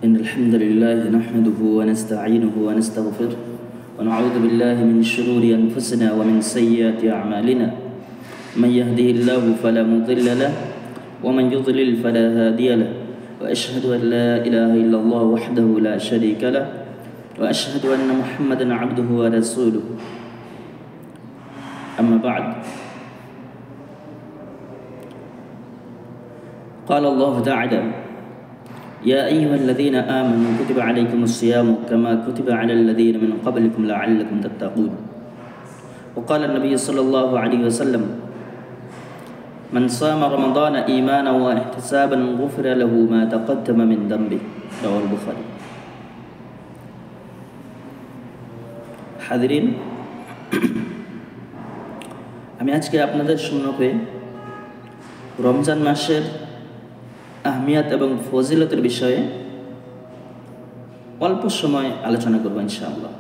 إن الحمد لله نحمده ونستعينه ونستغفره ونعوذ بالله من شرور أنفسنا ومن سيئات أعمالنا من يهده الله فلا مضل له ومن يضلل فلا هادي له وأشهد أن لا إله إلا الله وحده لا شريك له وأشهد أن محمدا عبده ورسوله أما بعد قال الله تعالى يا أيها الذين آمنوا كتب عليكم الصيام كما كتب على الذين من قبلكم لعلكم تتقون وقال النبي صلى الله عليه وسلم من صام رمضان إيمانا واحتسابا غفر له ما تقدم من ذنبه رواه البخاري হাজিরিন আমি আজকে আপনাদের সম্মুখে রমজান মাসের আহমিয়াত এবং ফজিলতের বিষয়ে অল্প সময় আলোচনা করব ইনশাআল্লাহ।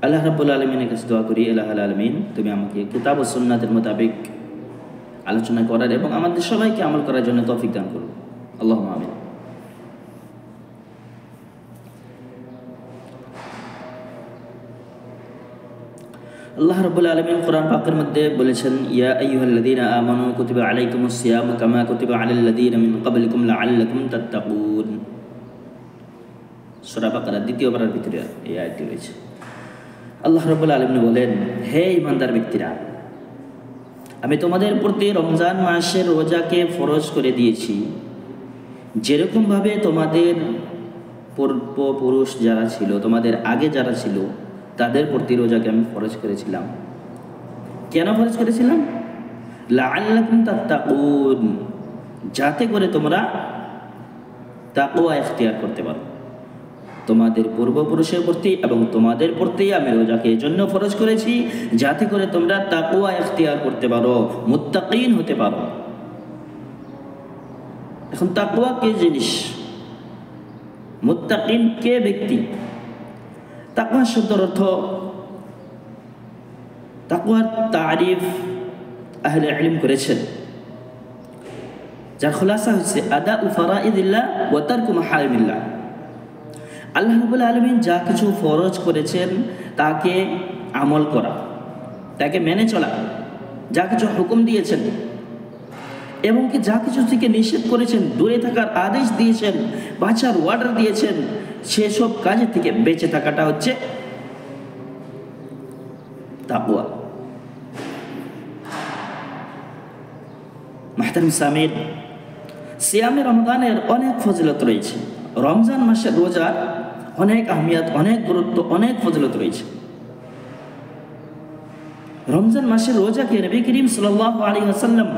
আল্লাহ রাব্বুল আলামিনের কাছে দোয়া করি, আল্লাহুল আলামিন তুমি আমাকে কিতাব ও সুন্নাতের মোতাবেক আলোচনা করার এবং আমাদের সবাইকে আমল করার জন্য তৌফিক দান করুন, আল্লাহুম্মা আমিন। আল্লাহ রাব্বুল আলামিন কোরআন পাকের মধ্যে বলেছেন ইয়া আইয়ুহাল্লাযীনা আমানু কুতিবা আলাইকুমুস সিয়ামু কামা কুতিবা আলাল্লাযীনা মিন ক্বাবলিকুম লাআল্লাকুম তাত্তাকুন। সূরা বাকারার দ্বিতীয় পারার ভিতরে এই আয়াতটি রয়েছে। আল্লাহ রাব্বুল আলামিন বলেন, হে ঈমানদার ব্যক্তিরা, আমি তোমাদের প্রতি রমজান মাসের রোজাকে ফরজ করে দিয়েছি যেরকম ভাবে তোমাদের পূর্বপুরুষ যারা ছিল, তোমাদের আগে যারা ছিল তাদের প্রতি রোজাকে আমি ফরজ করেছিলাম। কেন ফরজ করেছিলাম? লাআল্লাকুম তাত্তাকুন, যাতে করে তোমরা তাকওয়া ইখতিয়ার করতে পারো। তোমাদের পূর্বপুরুষের প্রতি এবং তোমাদের প্রতি আমি রোজাকে এজন্য ফরজ করেছি যাতে করে তোমরা তাকওয়া ইখতিয়ার করতে পারো, মুত্তাকিন হতে পারো। এখন তাকওয়া কে জিনিস, মুত্তাকিন কে ব্যক্তি? তাকওয়া শব্দের অর্থ, তাকওয়ার তারিফ আহলে ইলম করেছেন, যার খুলাসা হচ্ছে আদাউ ফারাইদিল্লাহ ওয়া তারকু মাহারিমিল্লাহ। আল্লাহ রাব্বুল আলামিন যা কিছু ফরজ করেছেন তাকে আমল করা, তাকে মেনে চলা, যা কিছু হুকুম দিয়েছেন এবং কি যা কিছু থেকে নিষেধ করেছেন, দূরে থাকার আদেশ দিয়েছেন, বাঁচার অর্ডার দিয়েছেন, সেসব কাজের থেকে বেঁচে থাকাটা হচ্ছে তাকওয়া। মাহতারাম সামির, সিয়ামে রমজানের অনেক ফজিলত রয়েছে। রমজান মাসের রোজার অনেক আহমিয়াত, অনেক গুরুত্ব, অনেক ফজিলত রয়েছে। রমজান মাসের রোজাকে নবী করিম সাল্লাল্লাহু আলাইহি ওয়াসাল্লাম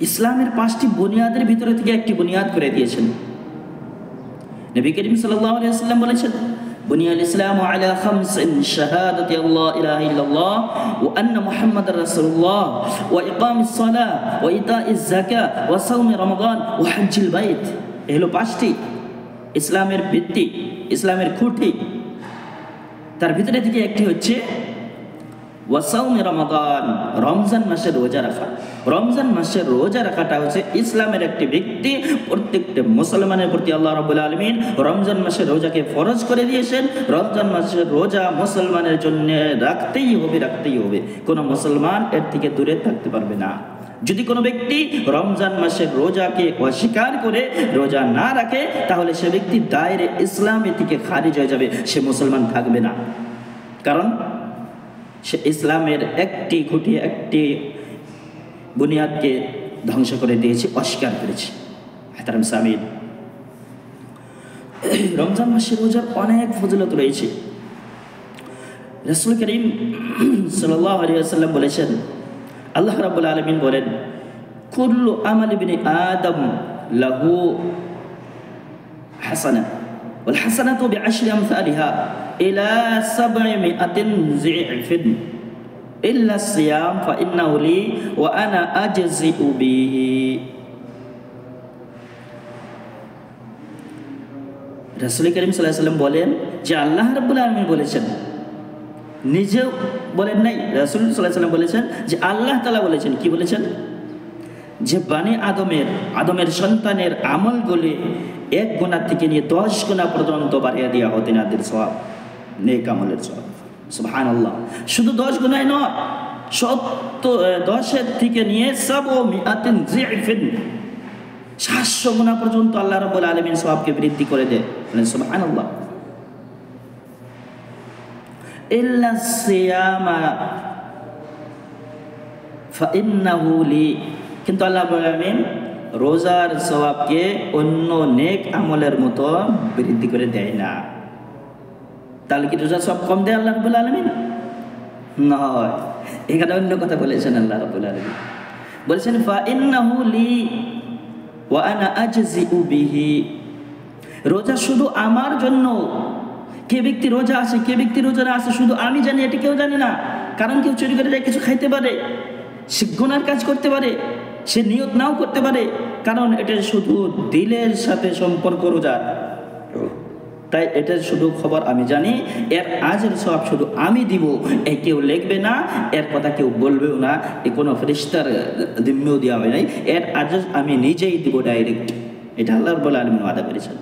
ইসলামের 5টি বুনিয়াদের ভিতরে থেকে একটি বুনিয়াদ করে দিয়েছেন। নবী করিম সাল্লাল্লাহু আলাইহি ওয়াসাল্লাম বলেছেন, বুনিয়াল ইসলামু আলা খামসিন শাহাদাতি আল্লা ইলাহা ইল্লাল্লাহ ওয়া আন্না মুহাম্মাদার রাসূলুল্লাহ ওয়া ইকামিস সালাহ ওয়া ইতাইজ যাকাত ওয়া সাওমি রমাদান ওয়া হজ্জিল বাইত। এই হলো 5টি ইসলামের ভিত্তি, ইসলামের খুঁটি। তার ভিতরে থেকে একটি হচ্ছে ওয়া সাওমি রমাদান, রমজান মাসের রোজা রাখা। রমজান মাসের রোজা রাখাটা হচ্ছে ইসলামের একটি ভিত্তি। প্রত্যেকটা মুসলমানের প্রতি আল্লাহ রাব্বুল আলামিন রমজান মাসের রোজাকে ফরজ করে দিয়েছেন। রমজান মাসের রোজা মুসলমানের জন্য রাখতেই হবে, রাখতেই হবে। কোনো মুসলমান এর থেকে দূরে থাকতে পারবে না। যদি কোনো ব্যক্তি রমজান মাসের রোজাকে অস্বীকার করে রোজা না রাখে তাহলে সে ব্যক্তি দায়রে ইসলামে থেকে খারিজ হয়ে যাবে, সে মুসলমান থাকবে না। কারণ সে ইসলামের একটি খুঁটি, একটি বুনিয়াদকে ধ্বংস করে দিয়েছে, অস্বীকার করেছে। মুহতারাম সামিন, রমজান মাসের রোজার অনেক ফজিলত রয়েছে। রাসূল করিম সাল্লাল্লাহু আলাইহি ওয়াসাল্লাম বলেছেন, আল্লাহ রাব্বুল আলামিন বলেন, কুল্লু আমালি ইবনি আদম লাহু হাসানাহ ওয়াল হাসানাতু বিআশরি আমসালিহা ইলা 700 জি'ফিন ইল্লা সিয়াম ফাইন্নাহু লি ওয়া আনা আজজিউ বিহি। রাসূল করিম সাল্লাল্লাহু আলাইহি ওয়াসাল্লাম বলেন যে আল্লাহ রাব্বুল আলামিন বলেছেন, নিজেও বলেন নাই, রাসূল সাল্লাল্লাহু আলাইহি ওয়াসাল্লাম বলেছেন যে আল্লাহ তাআলা বলেছেন। কি বলেছেন? যে বানি আদমের সন্তানের আমলগুলি 1 গুনাহ থেকে নিয়ে 10 গুনাহ পর্যন্ত বাড়িয়ে দেওয়া হতো তাদের সওয়াব, নেক আমলের সওয়াব। সুবহানাল্লাহ। শুধু 10 গুনাহ নয়, 10 থেকে নিয়ে 700 জিফিন 700 গুনাহ পর্যন্ত আল্লাহ রাব্বুল আলামিন সওয়াবকে বৃদ্ধি করে দেয়। সুবহানাল্লাহ। ইল্লা সিয়ামা ফাইন্নাহু লি, কিন্তু আল্লাহ রাব্বুল আলামিন রোজার সওয়াবকে অন্য নেক আমলের মতো বৃদ্ধি করে দেয় না। তাহলে কি রোজার সওয়াব কম দেয় আল্লাহ রাব্বুল আলামিন? নয়, এখানে অন্য কথা বলেছেন আল্লাহ রাব্বুল আলামিন। বলেছেন ফাইন্নাহু লি ওয়া আনা আজজিউ বিহি, রোজা শুধু আমার জন্য। কে ব্যক্তি রোজা আছে, কে ব্যক্তি রোজা আছে শুধু আমি জানি, এটা কেউ জানে না। কারণ কেউ চুরি করে যায় কিছু খাইতে পারে, সে গুনার কাজ করতে পারে, সে নিয়ত নাও করতে পারে, কারণ এটা শুধু দিলের সাথে সম্পর্ক রোজা। তাই এটা শুধু খবর আমি জানি, এর আজের সওয়াব শুধু আমি দিব, এ কেউ লিখবে না, এর কথা কেউ বলবেও না, এ কোনো ফেরেশতার জিম্মেও দেওয়া হয় নাই, এর আজ আমি নিজেই দিব ডাইরেক্ট। এটা আল্লাহ রাব্বুল আলামিন ওয়াদা করেছেন।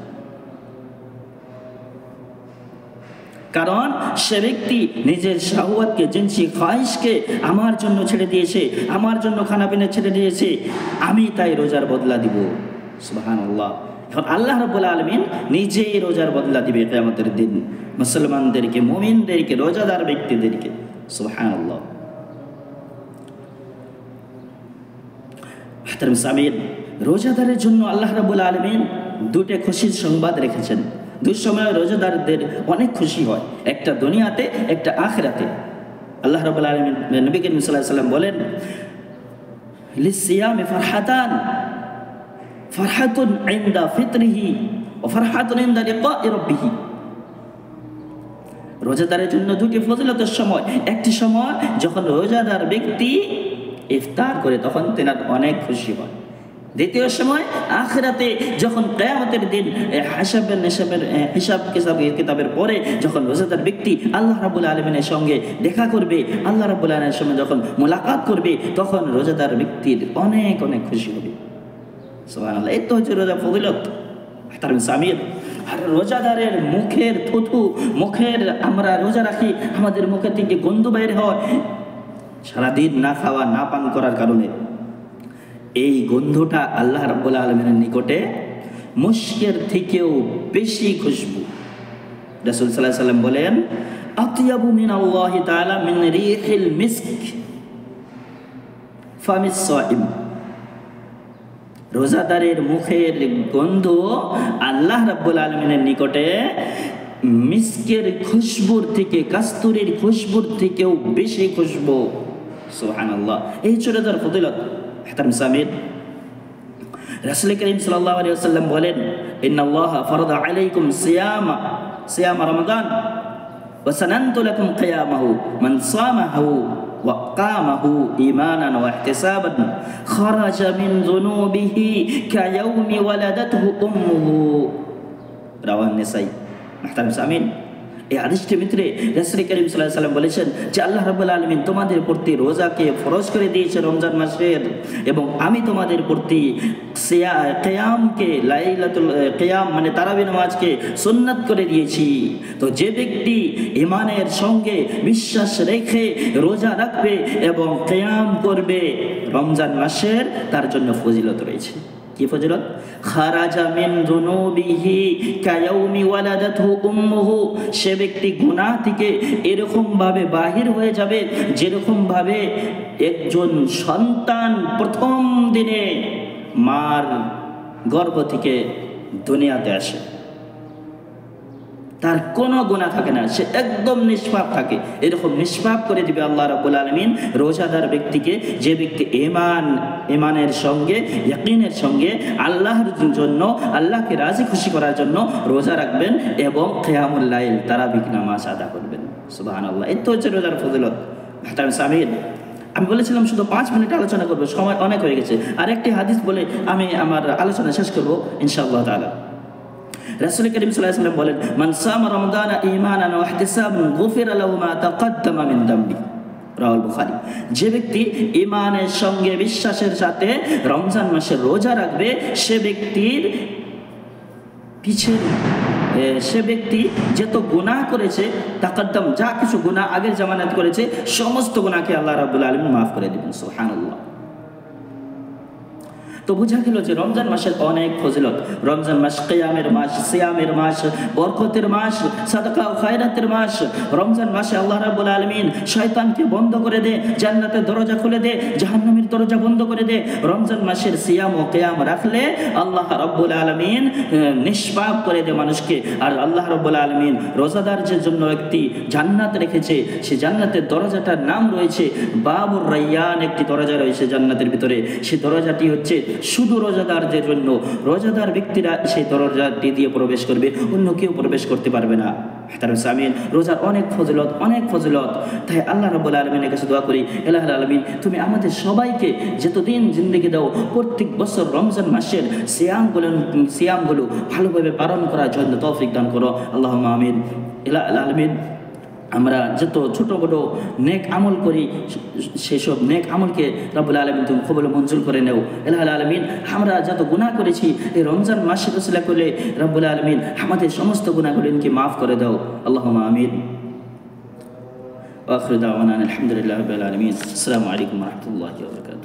কারণ সে ব্যক্তি নিজের শাহওয়াতকে, জিনসি খাহিশকে আমার জন্য ছেড়ে দিয়েছে, আমার জন্য খানাপিনা ছেড়ে দিয়েছে, আমি তাই রোজার বদলা দিব। সুবহানাল্লাহ। এখন আল্লাহ রাব্বুল আলামিন নিজেই রোজার বদলা দিবে কিয়ামতের দিন মুসলমানদেরকে, মুমিনদেরকে, রোজাদার ব্যক্তিদেরকে। সুবহানাল্লাহ। মুহতারাম সামিঈন, রোজাদারের জন্য আল্লাহ রাব্বুল আলামিন 2টা খুশির সংবাদ রেখেছেন। 2 সময় রোজাদারদের অনেক খুশি হয়, একটা দুনিয়াতে, একটা আখিরাতে। আল্লাহ রাব্বুল আলামিন নবী করিম সাল্লাল্লাহু আলাইহি ওয়াসাল্লাম বলেন লিসিয়ামি ফারহাতান, ফারহাতুন ইনদা ফিতরিহি ওয়া ফারহাতুন ইনদা লিকাই রাব্বিহি। রোজাদারের জন্য 2টি ফজিলতের সময়। একটি সময় যখন রোজাদার ব্যক্তি ইফতার করে, তখন তিনি অনেক খুশি হয়। দ্বিতীয় সময় আখিরাতে যখন কিয়ামতের দিন হিসাব কিতাবের পরে যখন রোজাদার ব্যক্তি আল্লাহ রাব্বুল আলামিনের সঙ্গে দেখা করবে, আল্লাহ রাব্বুল আলামিনের সঙ্গে যখন মোলাকাত করবে, তখন রোজাদার ব্যক্তির অনেক অনেক খুশি হবে। সুবহানাল্লাহ। এই তো হচ্ছে রোজা ফজিলত। মুহতারাম সামিঈন, আর রোজাদারের মুখের থুথু, মুখের, আমরা রোজা রাখি, আমাদের মুখে থেকে গন্ধ বাইর হয় সারাদিন না খাওয়া না পান করার কারণে। এই গন্ধটা আল্লাহ রাব্বুল আলামিনের নিকটে মুশকের থেকেও বেশি খুশবু। রাসূল সাল্লাল্লাহু আলাইহি ওয়াসাল্লাম বলেন আতিয়াবু মিনাল্লাহি তাআলা মিন রিহিল মিস্ক ফামিস সাইম। রোজাদারের মুখের গন্ধ আল্লাহ রাব্বুল আলামিনের নিকটে মিস্কের খুশবুর থেকে, কস্তুরীর খুশবুর থেকেও বেশি খুশবু। সুবহানাল্লাহ। এই রোজার ফজিলত। মুহতারাম সামিঈন, রাসূল করিম সাল্লাল্লাহু আলাইহি ওয়াসাল্লাম বলেন ইন্নাল্লাহা ফারাদা আলাইকুম সিয়াম রমাদান ওয়া সানানতু লাকুম কিয়ামাহু মান সামাহু ওয়া কামাহু ঈমানান ওয়া ইহতিসাবান খারাজা মিন যুনুবিহি কায়াউমি ওয়ালাদাতহু উম্মুহু। রাওয়াহ নিসাই। মুহতারাম সামিঈন, এই হাদিসটির ভিতরে রাসূল করিম সাল্লাল্লাহু আলাইহি ওয়াসাল্লাম বলেছেন যে আল্লাহ রাব্বুল আলামিন তোমাদের প্রতি রোজাকে ফরজ করে দিয়েছে রমজান মাসের, এবং আমি তোমাদের প্রতি কিয়ামকে, লাইলাতুল কিয়াম মানে তারাবি নামাজকে সুন্নাত করে দিয়েছি। তো যে ব্যক্তি ঈমানের সঙ্গে বিশ্বাস রেখে রোজা রাখবে এবং কিয়াম করবে রমজান মাসের, তার জন্য ফজিলত রয়েছে। কি ফজিলত? খারাজা মিন যুনুবিহি কায়াউমি ওয়ালাদাতহু উম্মুহু। সে ব্যক্তি গুনাহ থেকে এরকম ভাবে বাহির হয়ে যাবে যেরকম ভাবে একজন সন্তান প্রথম দিনে মার গর্ভ থেকে দুনিয়াতে আসে, তার কোনো গুনাহ থাকে না, সে একদম নিষ্পাপ থাকে। এরকম নিষ্পাপ করে দিবে আল্লাহ রাব্বুল আলামিন রোজাদার ব্যক্তিকে, যে ব্যক্তি ঈমানের সঙ্গে, ইয়াকিনের সঙ্গে আল্লাহর জন্য, আল্লাহকে রাজি খুশি করার জন্য রোজা রাখবেন এবং কিয়ামুল লাইল, তারাবিহ নামাজ আদা করবেন। সুবহানাল্লাহ। এই তো হচ্ছে রোজার ফজিলত। মুহতারাম সামিঈন, আমি বলেছিলাম শুধু 5 মিনিট আলোচনা করব, সময় অনেক হয়ে গেছে। আরেকটি হাদিস বলে আমি আমার আলোচনা শেষ করব ইনশাআল্লাহ তাআলা। রাসূল করিম সাল্লাল্লাহু আলাইহি ওয়াসাল্লাম বলেন মান সামা রমাদানা ঈমানান ওয়া ইহতিসাবান গুফিরা লাহু মা তাকদ্দামা মিন দামবি। রাহুল বুখারী। যে ব্যক্তি ঈমানের সঙ্গে বিশ্বাসের সাথে রমজান মাসে রোজা রাখবে সে ব্যক্তির পিছে সে ব্যক্তি যত গুনাহ করেছে তাকদ্দম যা কিছু গুনাহ আগের জামানাত করেছে সমস্ত গুনাহকে আল্লাহ রাব্বুল আলামিন মাফ করে দিবেন। সুবহানাল্লাহ। তো বোঝা গেল যে রমজান মাসের অনেক ফজিলত। রমজান মাস কিয়ামের মাস, সিয়ামের মাস, বরকতের মাস, সাদাকা ও খায়রাতের মাস। রমজান মাসে আল্লাহ রাব্বুল আলামিন শয়তানকে বন্ধ করে দেয়, জান্নাতের দরজা খুলে দেয়, জাহান্নামের দরজা বন্ধ করে দেয়। রমজান মাসের সিয়াম ও কিয়াম রাখলে আল্লাহ রাব্বুল আলামিন নিষ্পাপ করে দেয় মানুষকে। আর আল্লাহ রাব্বুল আলামিন রোজাদারদের জন্য একটি জান্নাত রেখেছে, সেই জান্নাতের দরজাটার নাম রয়েছে বাবুর রায়্যান। একটি দরজা রয়েছে জান্নাতের ভিতরে, সেই দরজাটি হচ্ছে শুধু রোজাদারদের জন্য। রোজাদার ব্যক্তিরা সেই দরজাটি দিয়ে প্রবেশ করবে, অন্য কেউ প্রবেশ করতে পারবে না। তার সামিন রোজার অনেক ফজিলত, অনেক ফজিলত। তাই আল্লাহ রাব্বুল আলামিনের কাছে দোয়া করি, ইলাহুল আলামিন তুমি আমাদের সবাইকে যতদিন জিন্দেগি দাও প্রত্যেক বছর রমজান মাসের সিয়ামগুলো ভালোভাবে পালন করার জন্য তৌফিক দান করো। আল্লাহুম্মা আমিন। ইলাহুল আলামিন আমরা যত ছোট বড় নেক আমল করি সেসব নেক আমলকে রব্বুল আলামিন তুমি কবুল মঞ্জুর করে নাও। ইলাহুল আলামিন আমরা যত গুনাহ করেছি এই রমজান মাসে ওসিলা করে রব্বুল আলামিন আমাদের সমস্ত গুনাহগুলোকে মাফ করে দাও। আল্লাহুম্মা আমিন। ওয়া আখিরু দাওয়ানা আলহামদুলিল্লাহি রাব্বিল আলামিন। আসসালামু আলাইকুম ওয়া রাহমাতুল্লাহি ওয়া বারাকাতুহু।